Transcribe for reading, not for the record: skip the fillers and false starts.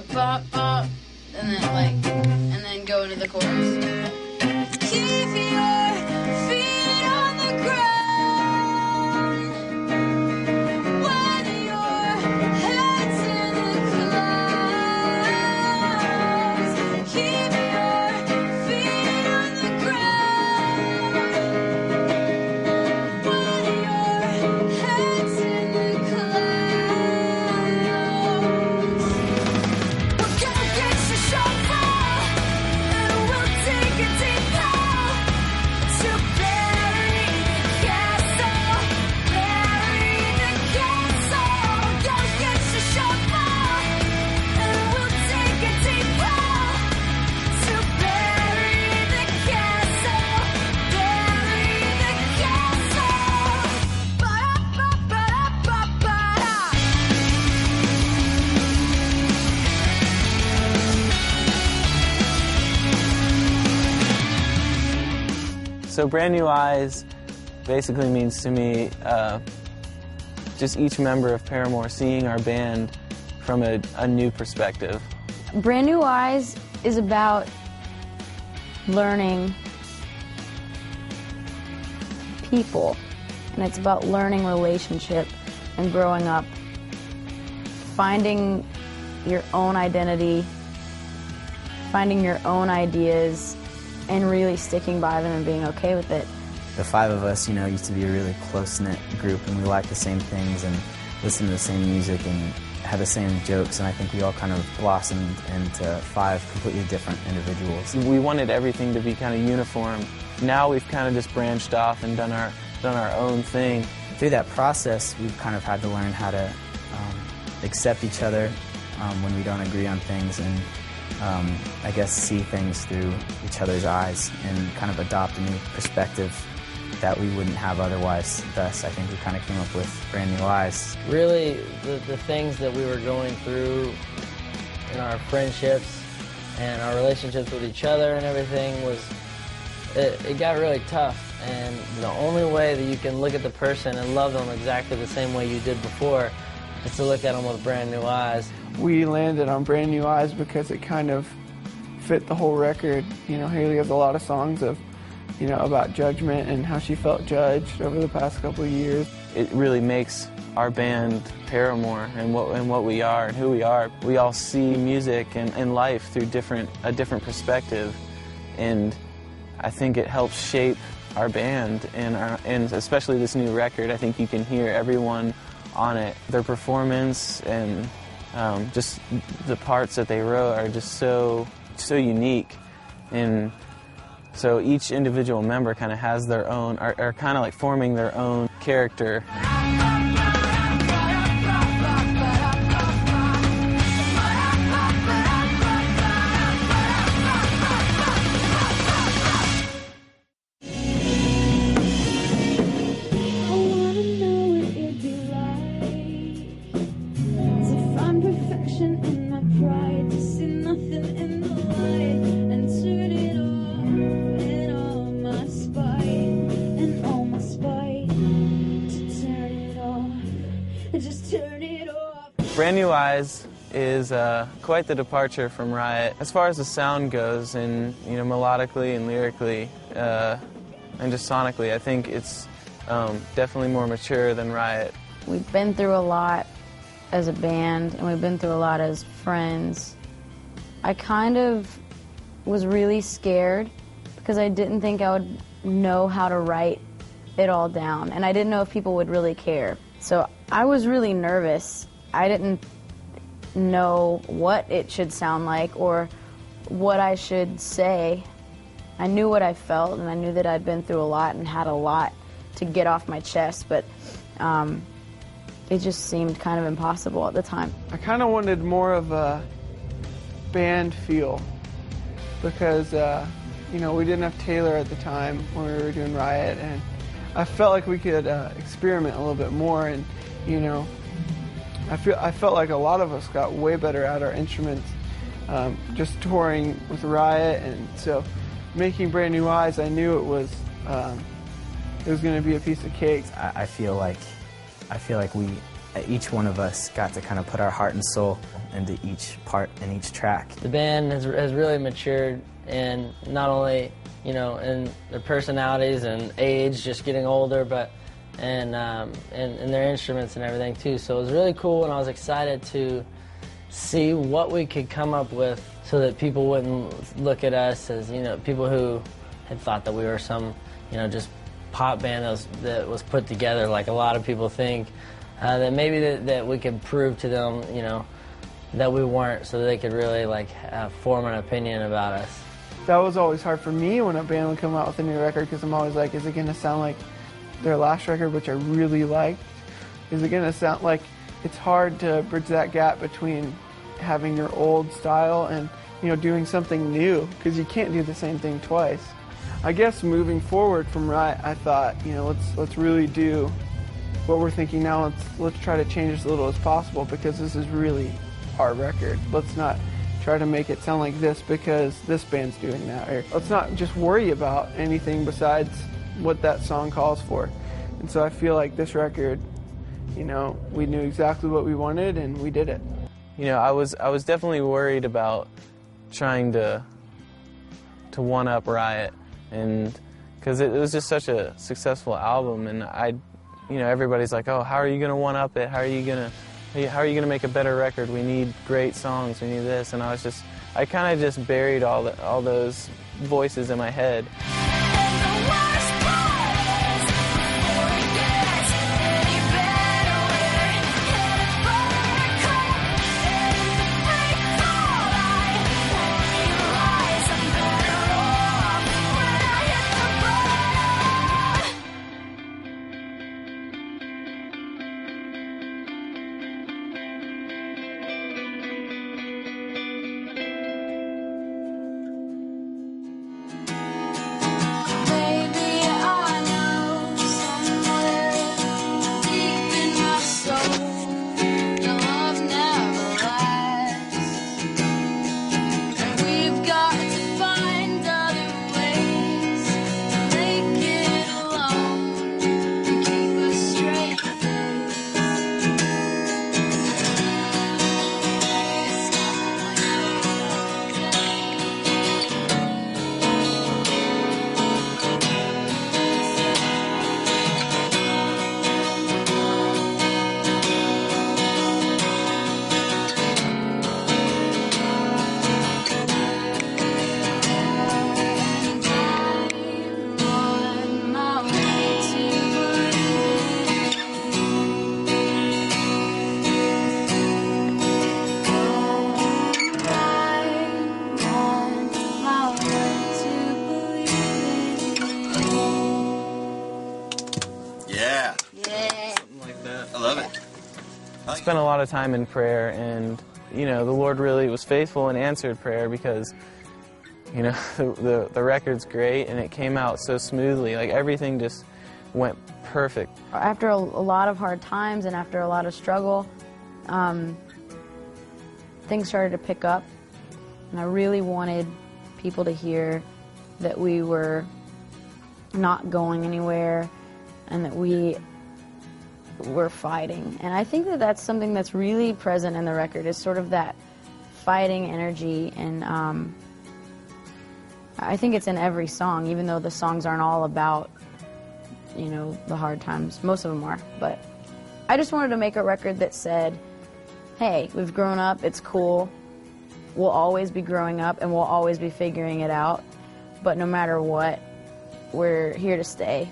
go bop bop, and then go into the chorus. Keep your feet on the ground when your head's in the clouds. Keep your feet on the ground when your head's in the clouds. We're gonna get your shofar and we'll take a deep bow to bury the castle, bury the castle. Gonna get your shofar and we'll take a deep bow to bury the castle, bury the castle. Ba-da-ba-ba-da-ba-ba-da. So Brand New Eyes basically means to me just each member of Paramore seeing our band from a new perspective. Brand New Eyes is about learning people, and it's about learning relationship and growing up, finding your own identity, finding your own ideas, and really sticking by them and being okay with it. The five of us, used to be a really close-knit group, and we liked the same things and listened to the same music and had the same jokes, and I think we all kind of blossomed into five completely different individuals. We wanted everything to be kind of uniform. Now we've kind of just branched off and done our own thing. Through that process, we've kind of had to learn how to accept each other when we don't agree on things, and I guess see things through each other's eyes and kind of adopt a new perspective that we wouldn't have otherwise. Thus, I think we kind of came up with Brand New Eyes. Really, the things that we were going through in our friendships and our relationships with each other and everything it got really tough. And the only way that you can look at the person and love them exactly the same way you did before is to look at them with brand new eyes. We landed on Brand New Eyes because it kind of fit the whole record. Haley has a lot of songs of, about judgment and how she felt judged over the past couple of years. It really makes our band Paramore and what we are and who we are. We all see music and life through a different perspective, and I think it helps shape our band and especially this new record. I think you can hear everyone on it. Their performance and just the parts that they wrote are just so unique, and so each individual member kind of has their own, are kind of like forming their own character. Brand New Eyes is quite the departure from Riot. As far as the sound goes, and melodically and lyrically, and just sonically, I think it's definitely more mature than Riot. We've been through a lot as a band, and we've been through a lot as friends. I kind of was really scared because I didn't think I would know how to write it all down, and I didn't know if people would really care. So I was really nervous. I didn't know what it should sound like or what I should say. I knew what I felt, and I knew that I'd been through a lot and had a lot to get off my chest, but it just seemed kind of impossible at the time. I kind of wanted more of a band feel because, we didn't have Taylor at the time when we were doing Riot, and I felt like we could experiment a little bit more, and, I felt like a lot of us got way better at our instruments just touring with Riot, and so making Brand New Eyes, I knew it was going to be a piece of cake. I feel like we each one of us got to kind of put our heart and soul into each part and each track. The band has really matured, and not only, you know, in their personalities and age, just getting older, but and their instruments and everything too. So it was really cool, and I was excited to see what we could come up with so that people wouldn't look at us as, you know, people who had thought that we were some, you know, just pop band that was put together like a lot of people think. That maybe that we could prove to them, you know, that we weren't, so they could really like form an opinion about us. That was always hard for me when a band would come out with a new record, because I'm always like, is it going to sound like their last record, which I really liked? Is it going to sound like, it's hard to bridge that gap between having your old style and, you know, doing something new, because you can't do the same thing twice. I guess moving forward from Riot, I thought, you know, let's really do what we're thinking now. Let's try to change as little as possible, because this is really our record. Let's not try to make it sound like this because this band's doing that. Or let's not just worry about anything besides what that song calls for. And so I feel like this record, you know, we knew exactly what we wanted and we did it. You know, I was definitely worried about trying to one-up Riot, and because it was just such a successful album, and you know, everybody's like, oh, how are you going to one-up it? How are you going to make a better record? We need great songs. We need this. And I kind of just buried all those voices in my head. I spent a lot of time in prayer, and you know, the Lord really was faithful and answered prayer, because you know, the record's great and it came out so smoothly. Like everything just went perfect. After a lot of hard times and after a lot of struggle, things started to pick up, and I really wanted people to hear that we were not going anywhere and that we were fighting. And I think that that's something that's really present in the record, is sort of that fighting energy. And I think it's in every song, even though the songs aren't all about, you know, the hard times. Most of them are. But I just wanted to make a record that said, hey, we've grown up, it's cool, we'll always be growing up and we'll always be figuring it out, but no matter what, we're here to stay.